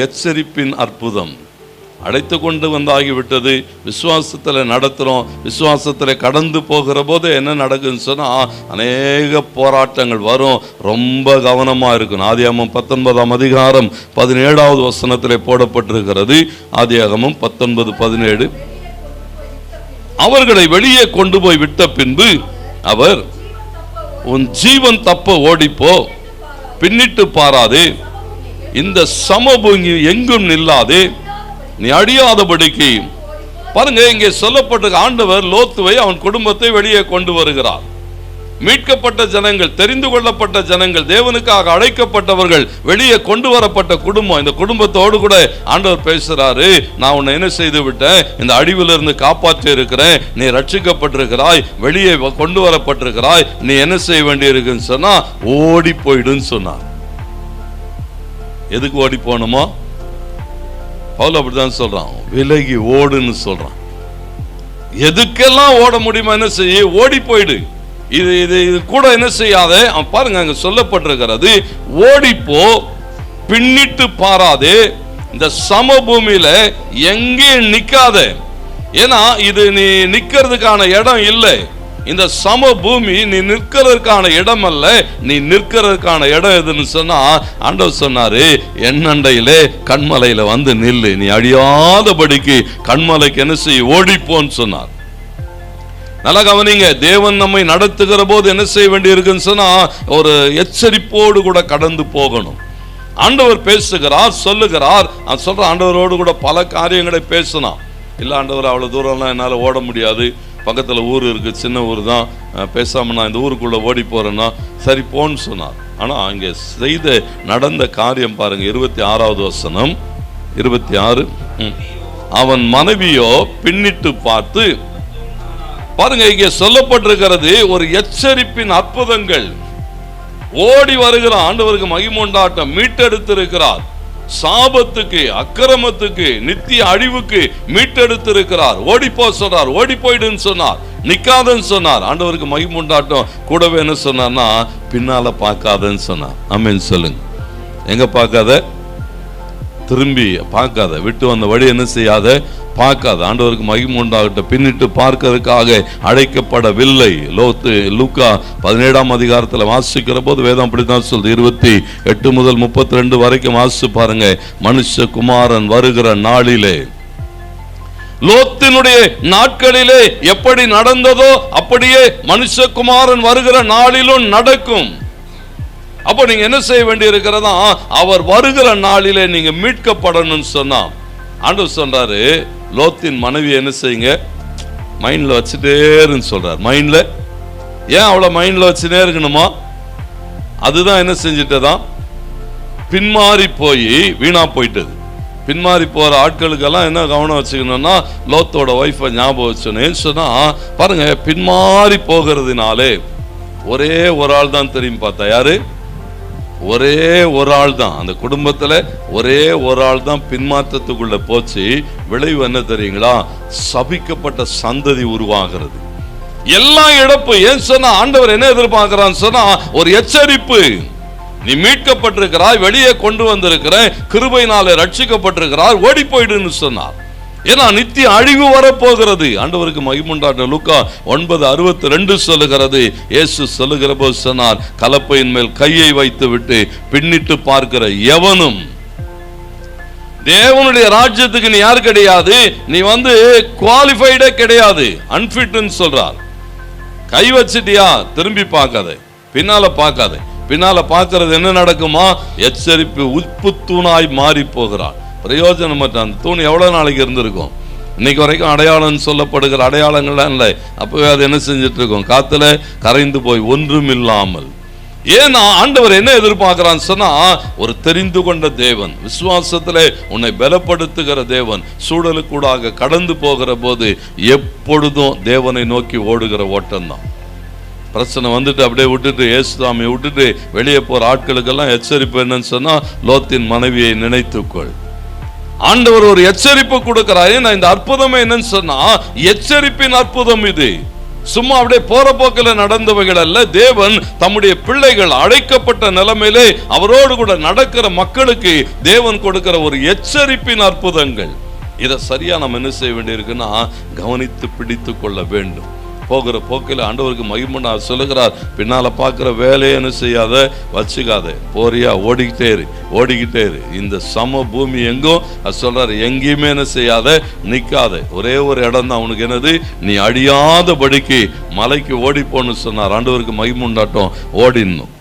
எச்சரிப்பின் அற்புதம். அழைத்து கொண்டு வந்தாகிவிட்டது. விசுவாசத்தில் நடத்துகிறோம். விசுவாசத்தில் கடந்து போகிற போது என்ன நடக்குதுன்னு சொன்னால் அநேக போராட்டங்கள் வரும். ரொம்ப கவனமாக இருக்கணும். ஆதியாகமம் 19ஆம் அதிகாரம் 17வது வசனத்தில் போடப்பட்டிருக்கிறது. ஆதியாகமம் 19:17. அவர்களை வெளியே கொண்டு போய் விட்ட பின்பு அவர், உன் ஜீவன் தப்ப ஓடிப்போ, பின்னிட்டு பாராதே, இந்த சமபூமி எங்கும் நில்லாதே, நீ அடியாதபடிக்கு. பாருங்க, இங்கே சொல்லப்பட்ட ஆண்டவர் லோத்துவை அவன் குடும்பத்தை வெளியே கொண்டு வருகிறார். மீட்கப்பட்ட ஜனங்கள், தெரிந்து கொள்ளப்பட்ட ஜனங்கள், தேவனுக்காக அழைக்கப்பட்டவர்கள், வெளியே கொண்டு வரப்பட்ட குடும்பம். இந்த குடும்பத்தோடு கூட ஆண்டவர் பேசுறாரு. நான் உன்னை என்ன செய்து விட்டேன், இந்த அழிவிலிருந்து காப்பாற்றி இருக்கிறேன், நீ ரட்சிக்கப்பட்டிருக்கிறாய், வெளியே கொண்டு வரப்பட்டிருக்கிறாய், நீ என்ன செய்ய வேண்டி இருக்குன்னு சொன்னா ஓடி போயிடுன்னு சொன்னார். எதுக்கு ஓடி போகணுமோ? பவுல் அப்படிதான் சொல்றான், விலகி ஓடுன்னு சொல்றான். எதுக்கெல்லாம் ஓட முடியுமா என்ன செய்ய, ஓடி போயிடு. இது இது இது கூட என்ன செய்யாத. பாருங்க, அங்க சொல்லப்பட்டிருக்கிறது, ஓடிப்போ, பின்னிட்டு பாராதே, இந்த சமபூமியில எங்கேயும் நிக்காத. ஏன்னா இது நீ நிக்கிறதுக்கான இடம் இல்லை. இந்த சமபூமி நீ நிற்கிறதுக்கான இடம் அல்ல. நீ நிற்கிறதுக்கான இடம் எதுன்னு சொன்னா ஆண்டவர் சொன்னாரு, எண்ணண்டையிலே கண்மலையில வந்து நில்லு, நீ அழியாதபடிக்கு கண்மலைக்கு என்ன செய்ய, ஓடிப்போன்னு சொன்னார். நல்லா கவனிங்க, தேவன் நம்மை நடத்துகிற போது என்ன செய்ய வேண்டி இருக்குன்னு சொன்னா ஒரு எச்சரிப்போடு கூட கடந்து போகணும். ஆண்டவர் பேசுகிறார், சொல்லுகிறார். சொல்ற ஆண்டவரோடு கூட பல காரியங்களை பேசணும். இல்லை ஆண்டவர், அவ்வளோ தூரம்லாம் என்னால் ஓட முடியாது, பக்கத்தில் ஊர் இருக்கு, சின்ன ஊர் தான், பேசாம நான் இந்த ஊருக்குள்ள ஓடி போறேன்னா சரி போன்னு சொன்னார். ஆனால் அங்கே செய்த நடந்த காரியம் பாருங்க, 26வது வசனம் 26. அவன் மனைவியோ பின்னிட்டு பார்த்து, பாருங்க இங்கே சொல்லப்பட்டிருக்கிறது ஒரு எச்சரிப்பின் அற்புதங்கள். ஓடி வருகிறான், ஆண்டவருக்கு மகிமை உண்டாட்டம், மீட்டெடுத்திருக்கிறார். சாபத்துக்கு, அக்கிரமத்துக்கு, நித்திய அழிவுக்கு மீட்டெடுத்திருக்கிறார். ஓடிப்போ சொல்றார், ஓடி போயிடுன்னு சொன்னார், நிக்காதன்னு சொன்னார். ஆண்டவருக்கு மகிமை உண்டாட்டம். கூடவே என்ன சொன்னார்னா, பின்னால பார்க்காதன்னு சொன்னார். ஆமென் சொல்லுங்க. எங்க பார்க்காத, திரும்பி பார்க்காத, விட்டு வந்த வழி என்ன செய்யாத, பார்க்காத. ஆண்டவருக்கு மகிமை உண்டாகட்டும். பின்னிட்டு பார்க்கறதுக்காக அழைக்கப்படவில்லை. லூக்கா 17ஆம் அதிகாரத்தில் வாசிக்கிற போது வேதம் அப்படித்தான் சொல்லுது. 28 முதல் 32 வரைக்கும் வாசிச்சு பாருங்க. மனுஷகுமாரன் வருகிற நாளிலே, லோத்தினுடைய நாட்களிலே எப்படி நடந்ததோ அப்படியே மனுஷகுமாரன் வருகிற நாளிலும் நடக்கும். அப்போ நீங்க என்ன செய்ய வேண்டி இருக்கிறதா, அவர் வருகிற நாளிலே நீங்க மீட்கப்படணும்னு சொன்னா ஆண்டவர் சொல்றாரு, லோத்தின் மனைவி என்ன செய்யுங்க, மைண்ட்ல வச்சுட்டேன்னு சொல்றாரு. மைண்ட்ல ஏன் அவ்வளவு மைண்ட்ல வச்சுட்டே இருக்கணுமா? அதுதான் என்ன செஞ்சிட்டதான், பின்மாறி போய் வீணா போயிட்டது. பின்மாறி போற ஆட்களுக்கெல்லாம் என்ன கவனம் வச்சுக்கணும்னா, லோத்தோட ஒய்ஃபை ஞாபகம் வச்சோன்னு சொன்னா பாருங்க, பின்மாறி போகிறதுனாலே ஒரே ஒரு ஆள் தான் தெரியும் பார்த்தா. யாரு? ஒரே ஒரு ஆள் தான். அந்த குடும்பத்துல ஒரே ஒரு ஆள் தான் பின்மாற்றத்துக்குள்ள போச்சு. விளைவு என்ன தெரியுங்களா? சபிக்கப்பட்ட சந்ததி உருவாகிறது. எல்லாம் இழப்பு. ஏன் சொன்னா ஆண்டவர் என்ன எதிர்பார்க்கிறான்னு சொன்னா ஒரு எச்சரிப்பு. நீ மீட்கப்பட்டிருக்கிறாய், வெளியே கொண்டு வந்திருக்கிறாய், கிருபையினாலே ரட்சிக்கப்பட்டிருக்கிறாய், ஓடி போயிடுன்னு சொன்னார். ஏன்னா நித்திய அழிவு வரப்போகிறது. ஆண்டவருக்கு மகிமுண்டாட்டம். லூக்கா 9:62 சொல்லுகிறது. இயேசு சொல்லுகிற போது சொன்னார், கலப்பையின் மேல் கையை வைத்து விட்டு பின்னிட்டு பார்க்கிற எவனும் தேவனுடைய ராஜ்யத்துக்கு நீ யார் கிடையாது, நீ குவாலிஃபைடே கிடையாது, அன்ஃபிட்னு சொல்றார். கை வச்சிட்டியா, திரும்பி பார்க்காத, பின்னால பார்க்காத. பின்னால பார்க்கறது என்ன நடக்குமா? எச்சரிப்பு உப்பு தூணாய் மாறி போகிறார். பிரயோஜனமற்ற அந்த தூண் எவ்வளவு நாளைக்கு இருந்திருக்கும்? இன்னைக்கு வரைக்கும் அடையாளம் சொல்லப்படுகிற அடையாளங்கள்லாம் இல்லை. அப்பவே அது என்ன செஞ்சிட்டு இருக்கும்? காத்துல கரைந்து போய் ஒன்றும் இல்லாமல். ஏன்னா ஆண்டவர் என்ன எதிர்பார்க்கிறான்னு சொன்னா, ஒரு தெரிந்து கொண்ட தேவன், விசுவாசத்திலே உன்னை பலப்படுத்துகிற தேவன், சூழலுக்கூடாக கடந்து போகிற போது எப்பொழுதும் தேவனை நோக்கி ஓடுகிற ஓட்டம் தான். பிரச்சனை வந்துட்டு அப்படியே விட்டுட்டு, இயேசுதாமை விட்டுட்டு வெளியே போற ஆட்களுக்கெல்லாம் எச்சரிப்பு என்னன்னு சொன்னா, லோத்தின் மனைவியை நினைத்துக்கொள். ஆண்டவர் ஒரு எச்சரிப்பு கொடுக்கிறார். இந்த அற்புதமே என்னன்னு சொன்னா எச்சரிப்பின் அற்புதம். இது சும்மா அப்படியே போற போக்கில் நடந்தவைகள் அல்ல. தேவன் தம்முடைய பிள்ளைகள் அழைக்கப்பட்ட நிலைமையிலே அவரோடு கூட நடக்கிற மக்களுக்கு தேவன் கொடுக்கிற ஒரு எச்சரிப்பின் அற்புதங்கள். இதை சரியா நம்ம என்ன செய்ய வேண்டியிருக்குன்னா கவனித்து பிடித்து கொள்ள வேண்டும். போகிற போக்கில் ஆண்டவருக்கு மகிமை சொல்லுகிறார், பின்னால பார்க்குற வேலையை என்ன செய்யாத, வச்சுக்காத, போறியா ஓடிக்கிட்டே இரு. இந்த சம பூமி எங்கும் சொல்றாரு, எங்கேயுமே என்ன செய்யாத, நிற்காத. ஒரே ஒரு இடம் தான் அவனுக்கு என்னது, நீ அழியாத படிக்கு மலைக்கு ஓடி போன்னு சொன்னார். ஆண்டவருக்கு மகிமை உண்டாட்டம், ஓடிடணும்.